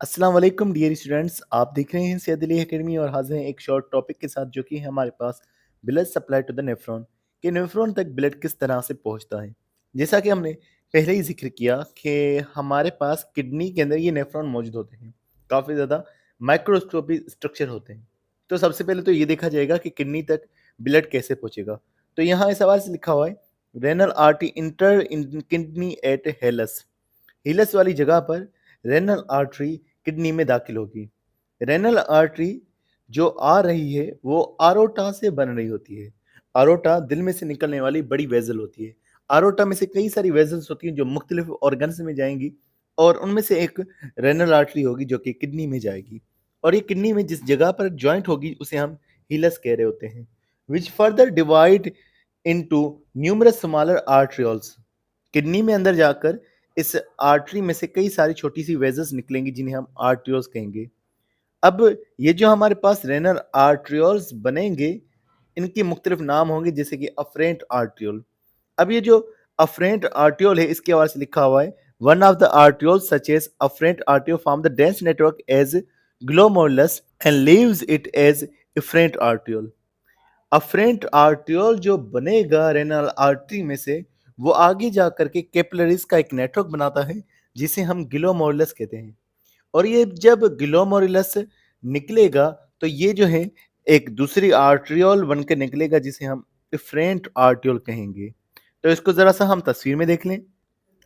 अस्सलाम वालेकुम dear students, आप देख रहे हैं सैयद अली एकेडमी और हाजिर हैं एक शॉर्ट टॉपिक के साथ जो कि है हमारे पास blood supply to the nephron कि नेफ्रॉन तक ब्लड किस तरह से पहुंचता है। जैसा कि हमने पहले ही जिक्र किया कि हमारे पास किडनी के अंदर ये नेफ्रॉन मौजूद होते हैं, काफ़ी ज़्यादा माइक्रोस्कोपिक स्ट्रक्चर होते हैं। तो सबसे पहले तो ये देखा जाएगा कि किडनी तक ब्लड कैसे पहुंचेगा। तो यहाँ इस सवाल से लिखा हुआ है, renal artery enter in kidney at hilus. Hilus वाली जगह पर रेनल आर्टरी किडनी में दाखिल होगी। रेनल आर्टरी जो आ रही है वो आरोटा से बन रही होती है। आरोटा दिल में से निकलने वाली बड़ी वेजल होती है। आरोटा में से कई सारी वेजल्स होती हैं जो मुख्तलिफ ऑर्गन्स में जाएंगी और उनमें से एक रेनल आर्टरी होगी जो कि किडनी में जाएगी। और ये किडनी में जिस जगह पर ज्वाइंट होगी उसे हम हीलस कह रहे होते हैं, which further divide into numerous smaller arterioles. Kidney में अंदर जाकर इस आर्टरी में से कई सारी छोटी सी वेजल्स निकलेंगी जिन्हें हम आर्टरियोल्स कहेंगे। अब ये जो हमारे पास रेनल आर्टरियोल्स बनेंगे, इनके मुख्तलिफ नाम होंगे जैसे कि अफरेंट आर्टरियोल। अब ये जो अफरेंट आर्टियोल है इसके हवाले से लिखा हुआ है, one of the arteriole such as afferent arteriole form the dense network as glomerulus and leaves it as efferent arteriole. Afferent arteriole जो बनेगा रेनल आर्टरी में से वो आगे जा करके कैपिलरीज का एक नेटवर्क बनाता है जिसे हम ग्लोमोरुलस कहते हैं। और ये जब ग्लोमोरुलस निकलेगा तो ये जो है एक दूसरी आर्ट्रियोल बनकर निकलेगा जिसे हम इफरेंट आर्टियोल कहेंगे। तो इसको जरा सा हम तस्वीर में देख लें।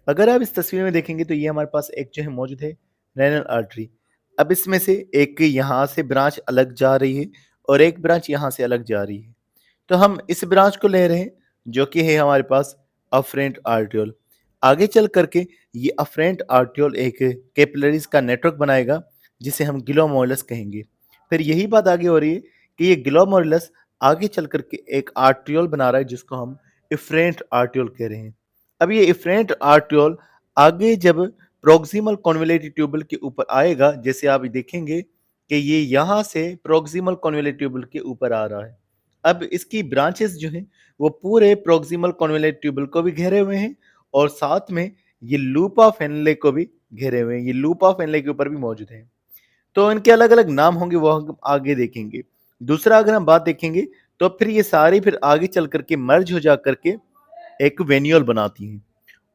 अगर आप इस तस्वीर में देखेंगे तो ये हमारे पास एक जो है मौजूद है रेनल आर्टरी। अब इसमें से एक यहाँ से ब्रांच अलग जा रही है और एक ब्रांच यहाँ से अलग जा रही है। तो हम इस ब्रांच को ले रहे हैं जो कि है हमारे पास अफरेंट आर्टियोल। आगे चल करके ये अफरेंट आर्टियोल एक कैपिलरीज का नेटवर्क बनाएगा जिसे हम ग्लोमोरुलस कहेंगे। फिर यही बात आगे हो रही है कि ये ग्लोमोरुलस आगे चल करके एक आर्टियोल बना रहा है जिसको हम इफरेंट आर्टियोल कह रहे हैं। अब ये इफरेंट आर्टियोल आगे जब प्रोक्सिमल कॉन्वोल्यूटिव ट्यूबल के ऊपर आएगा, जैसे आप देखेंगे कि ये यहाँ से प्रोक्सिमल कॉन्वोल्यूटिव ट्यूबल के ऊपर आ रहा है। अब इसकी ब्रांचेस जो हैं वो पूरे प्रोक्सिमल कॉन्वोल्यूटिव ट्यूबल को भी घेरे हुए हैं और साथ में ये लूप ऑफ हेनले को भी घेरे हुए हैं। ये लूप ऑफ हेनले के ऊपर भी मौजूद है। तो इनके अलग अलग नाम होंगे वो हम आगे देखेंगे। दूसरा अगर हम बात देखेंगे तो फिर ये सारी फिर आगे चल करके मर्ज हो जा करके एक वेन्यूल बनाती हैं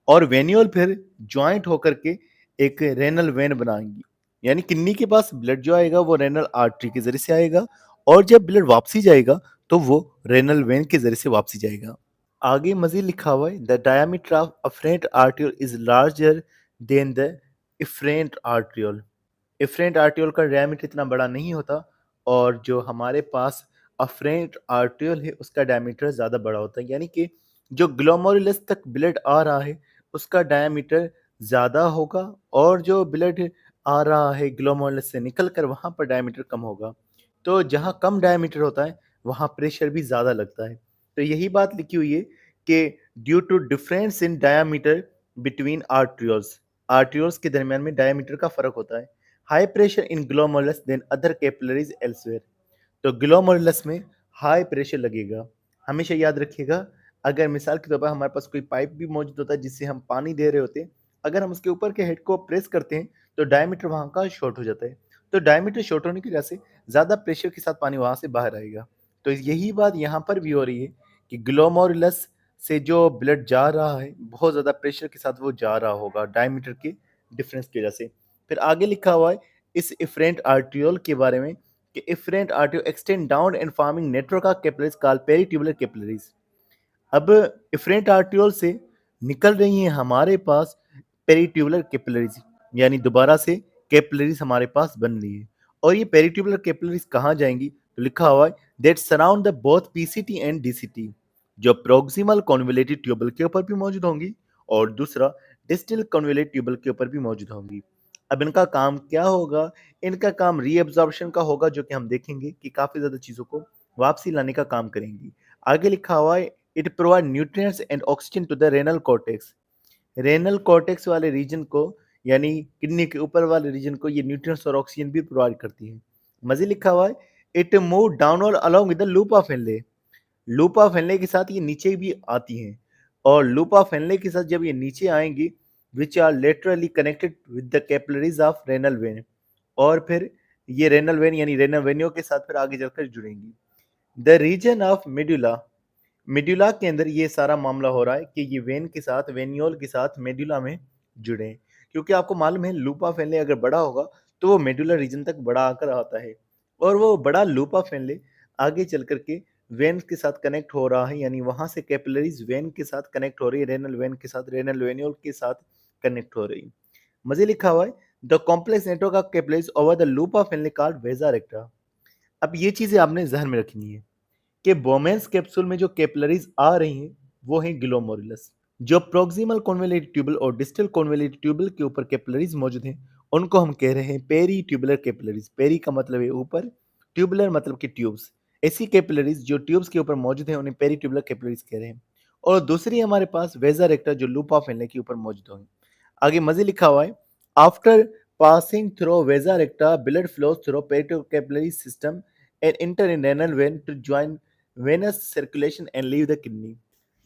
और वेन्यूल फिर ज्वाइंट होकर के एक रेनल वेन बनाएंगी। यानी किडनी के पास ब्लड जो आएगा वो रेनल आर्टरी के जरिए से आएगा और जब ब्लड वापसी जाएगा तो वो रेनल वेन के जरिए से वापसी जाएगा। आगे मजीद लिखा हुआ है, the diameter of afferent arteriole is larger than the efferent arteriole. Efferent arteriole का डायमीटर इतना बड़ा नहीं होता और जो हमारे पास अफरेंट आर्टियोल है उसका डायमीटर ज़्यादा बड़ा होता है। यानी कि जो ग्लोमोरुलस तक ब्लड आ रहा है उसका डायमीटर ज़्यादा होगा और जो ब्लड आ रहा है ग्लोमोरुलस से निकल कर वहाँ पर डायमीटर कम होगा। तो जहाँ कम डायमीटर होता है वहाँ प्रेशर भी ज़्यादा लगता है। तो यही बात लिखी हुई है कि due to difference in diameter between arterioles, arterioles के दरमियान में डायमीटर का फ़र्क होता है। High pressure in glomerulus than other capillaries elsewhere. तो ग्लोमोरुलस में हाई प्रेशर लगेगा। हमेशा याद रखिएगा, अगर मिसाल के तौर पर हमारे पास कोई पाइप भी मौजूद होता है जिससे हम पानी दे रहे होते हैं, अगर हम उसके ऊपर के हेड को प्रेस करते हैं तो डायमीटर वहाँ का शॉर्ट हो जाता है। तो डायमीटर शॉर्ट होने की वजह से ज़्यादा प्रेशर के साथ पानी वहाँ से बाहर आएगा। तो यही बात यहाँ पर भी हो रही है कि ग्लोमोरुलस से जो ब्लड जा रहा है बहुत ज़्यादा प्रेशर के साथ वो जा रहा होगा डायमीटर के डिफरेंस की वजह से। फिर आगे लिखा हुआ है इस इफरेंट आर्टियोल के बारे में कि efferent arteriole extend down and forming network of capillaries called peritubular capillaries. अब इफरेंट आर्टियोल से निकल रही हैं हमारे पास पेरिट्यूबुलर कैपिलरीज, यानी दोबारा से कैपिलरीज हमारे पास बन रही है। और ये पेरिट्यूबुलर कैपिलरीज कहाँ जाएंगी तो लिखा हुआ है that surround the both PCT and DCT, जो प्रोक्सिमल कॉन्वोल्यूटिव ट्यूबल के ऊपर भी मौजूद होंगी और दूसरा डिस्टल कॉन्वोल्यूटिव ट्यूबल के ऊपर भी मौजूद होंगी। अब इनका काम क्या होगा? इनका काम रीअब्जॉर्प्शन का होगा जो कि हम देखेंगे कि काफ़ी ज़्यादा चीज़ों को वापसी लाने का काम करेंगी। आगे लिखा हुआ है it provide nutrients and oxygen to the renal cortex. Renal cortex वाले रीजन को यानी किडनी के ऊपर वाले रीजन को ये न्यूट्रिएंट्स और ऑक्सीजन भी प्रोवाइड करती है। मज़ीद लिखा हुआ है it move downward along with the loop of Henle. Loop of Henle के साथ ये नीचे भी आती हैं और लूप ऑफ हेनले के साथ जब ये नीचे आएंगी which are laterally connected with the capillaries of renal vein, और फिर ये रेनल वेन यानी रेनल वेन्यू के साथ फिर आगे चलकर जुड़ेंगी। The region of medulla, medulla के अंदर ये सारा मामला हो रहा है कि ये वेन के साथ वेन्योल के साथ मेडुला में जुड़े, क्योंकि आपको मालूम है लूपा फेनले अगर बड़ा होगा तो वो मेडुलर रीजन तक बड़ा आकर आता है, और वो बड़ा लूपा फेनले आगे चल कर के वेन के साथ कनेक्ट हो रहा है, यानी वहां से कैपिलरीज वेन के साथ कनेक्ट हो रही है, रेनल वेन के साथ रेनल वेन्योल के साथ कनेक्ट हो रही है। मजे लिखा हुआ है the complex network of capillaries over the loop of Henle called vasa recta. अब ये चीजें आपने जहन में रखनी है कि बोमेंस कैप्सूल में जो कैपिलरीज आ रही हैं वो हैं ग्लोमेरुलस। जो प्रोक्सिमल कॉन्वोल्यूटेड ट्यूबल और डिस्टल कॉन्वोल्यूटेड ट्यूबल के ऊपर कैपिलरीज मौजूद हैं उनको हम कह रहे हैं पेरी ट्यूबुलर कैपिलरीज। पेरी का मतलब है ऊपर, ट्यूबुलर मतलब कि ट्यूब्स। ऐसी कैपिलरीज जो ट्यूब्स के ऊपर मौजूद हैं उन्हें पेरी ट्यूबुलर कैपिलरीज कह रहे हैं। और दूसरी हमारे पास वेजा रेक्टा जो लूप ऑफ हेनले के ऊपर मौजूद होंगे। आगे मजे लिखा हुआ है after passing through vasa recta blood flows through peri capillary system and enter in renal vein to join venous circulation and leave the kidney.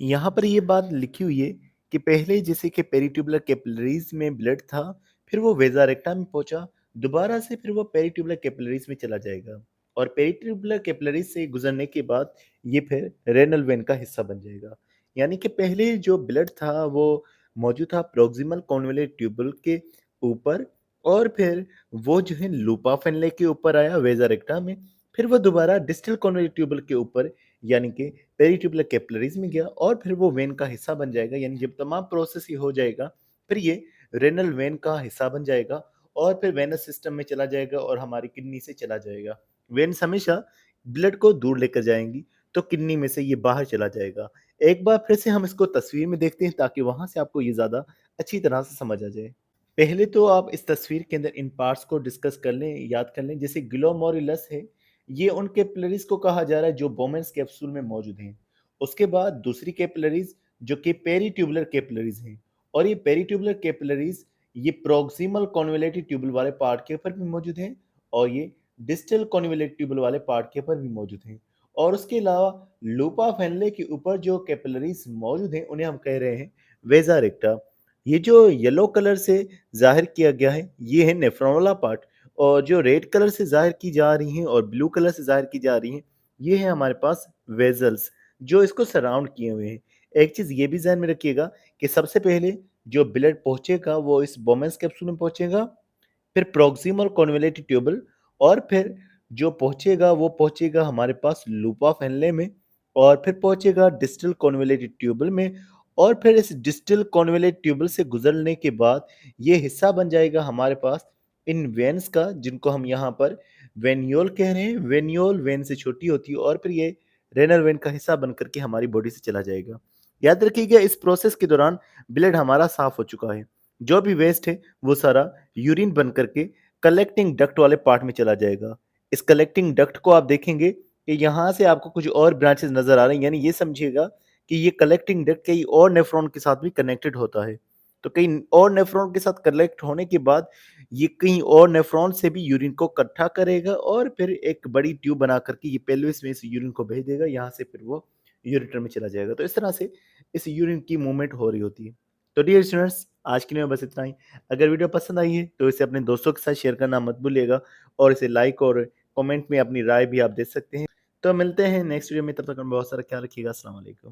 यहाँ पर ये बात लिखी हुई है कि पहले जैसे कि पेरिट्यूबुलर कैपिलरीज में ब्लड था, फिर वो वेजा रेक्टा में पहुंचा, दोबारा से फिर वो पेरिट्यूबुलर कैपिलरीज में चला जाएगा, और पेरिट्यूबुलर कैपिलरीज से गुजरने के बाद ये फिर रेनल वेन का हिस्सा बन जाएगा। यानी कि पहले जो ब्लड था वो मौजूद था प्रोक्सिमल कॉन्वोल्यूटेड ट्यूबल के ऊपर, और फिर वो जो है लूपा फेनले के ऊपर आया वेजा रेक्टा में, फिर वो दोबारा डिस्टल कॉन्वोल्यूटेड ट्यूबल के ऊपर यानी कि पेरिट्यूबुलर कैपिलरीज में गया, और फिर वो वेन का हिस्सा बन जाएगा। यानी जब तमाम प्रोसेस ही हो जाएगा फिर ये रेनल वेन का हिस्सा बन जाएगा, और फिर वेनस सिस्टम में चला जाएगा और हमारी किडनी से चला जाएगा। वेन्स हमेशा ब्लड को दूर लेकर जाएंगी, तो किडनी में से ये बाहर चला जाएगा। एक बार फिर से हम इसको तस्वीर में देखते हैं ताकि वहां से आपको ये ज्यादा अच्छी तरह से समझ आ जाए। पहले तो आप इस तस्वीर के अंदर इन पार्ट्स को डिस्कस कर लें, याद कर लें। जैसे ग्लोमेरुलस है, ये उन कैपिलरीज को कहा जा रहा है जो बोमेन्स कैप्सूल में मौजूद हैं। उसके बाद दूसरी कैपिलरीज जो कि पेरीट्यूबुलर कैपिलरीज हैं, और ये पेरीट्यूबुलर कैपिलरीज ये प्रोक्सिमल कॉन्वोल्यूटेड ट्यूबल वाले पार्ट के ऊपर भी मौजूद हैं, और ये डिस्टल कॉन्वोल्यूटेड ट्यूबल वाले पार्ट के ऊपर भी मौजूद हैं। और उसके अलावा लूपा फेनले के ऊपर जो कैपिलरीज मौजूद हैं उन्हें हम कह रहे हैं वेजा रेक्टा। ये जो येलो कलर से जाहिर किया गया है ये है नेफ्रॉन वाला पार्ट, और जो रेड कलर से जाहिर की जा रही हैं और ब्लू कलर से जाहिर की जा रही हैं ये है हमारे पास वेजल्स जो इसको सराउंड किए हुए हैं। एक चीज ये भी ध्यान में रखिएगा कि सबसे पहले जो ब्लड पहुंचेगा वो इस बोमेंस कैप्सूल में पहुंचेगा, फिर प्रोक्सिमल कॉन्वोल्यूटेड ट्यूबल, और फिर जो पहुंचेगा वो पहुंचेगा हमारे पास लूपा फेनले में, और फिर पहुंचेगा डिस्टल कॉन्वोल्यूटेड ट्यूबल में, और फिर इस डिस्टल कॉन्वोल्यूटेड ट्यूबल से गुजरने के बाद ये हिस्सा बन जाएगा हमारे पास इन वेन्स का, जिनको हम यहाँ पर वेन्योल कह रहे हैं। वेन्योल वेन से छोटी होती है, और फिर ये रेनल वेन का हिस्सा बन करके हमारी बॉडी से चला जाएगा। याद रखिएगा इस प्रोसेस के दौरान ब्लड हमारा साफ हो चुका है, जो भी वेस्ट है वो सारा यूरिन बन करके कलेक्टिंग डक्ट वाले पार्ट में चला जाएगा। इस कलेक्टिंग डक्ट को आप देखेंगे कि यहाँ से आपको कुछ और ब्रांचेस नजर आ रही हैं, यानी ये समझिएगा कि ये कलेक्टिंग डक्ट कई और नेफ्रॉन के साथ भी कनेक्टेड होता है। तो कई और नेफ्रॉन के साथ कलेक्ट होने के बाद ये कई और नेफ्रॉन से भी यूरिन को इकट्ठा करेगा, और फिर एक बड़ी ट्यूब बना करके ये पेल्विस में इस यूरिन को भेज देगा, यहाँ से फिर वो यूरेटर में चला जाएगा। तो इस तरह से इस यूरिन की मूवमेंट हो रही होती है। तो डियर स्टूडेंट्स आज के लिए बस इतना ही। अगर वीडियो पसंद आई है तो इसे अपने दोस्तों के साथ शेयर करना मत भूलिएगा, और इसे लाइक और कमेंट में अपनी राय भी आप दे सकते हैं। तो मिलते हैं नेक्स्ट वीडियो में, तब तक बहुत सारा ख्याल रखिएगा। अस्सलाम वालेकुम।